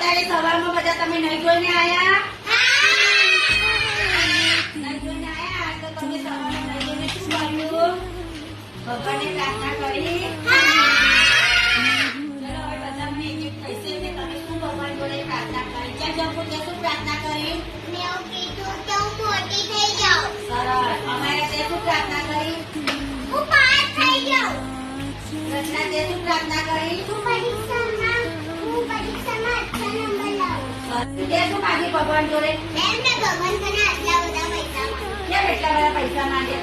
અત્યારે સવારમાં બધા તમે નહીં જોઈને આયા? નહીં જોઈને આયા તો તમે સવારમાં નહીં જોઈને શું કર્યું? ભગવાનને પ્રાર્થના કરી? ચલો હવે બધાને એક એક કહેશે કે તમે શું ભગવાન જોડે પ્રાર્થના કરી? જ્યાં જપો ત્યાં શું પ્રાર્થના કરી? સરસ. અમારે તે શું પ્રાર્થના કરી? રચના તે શું પ્રાર્થના કરી? તે શું માગી ભગવાન જોડે? કેમ એટલા બધા પૈસા માંગે?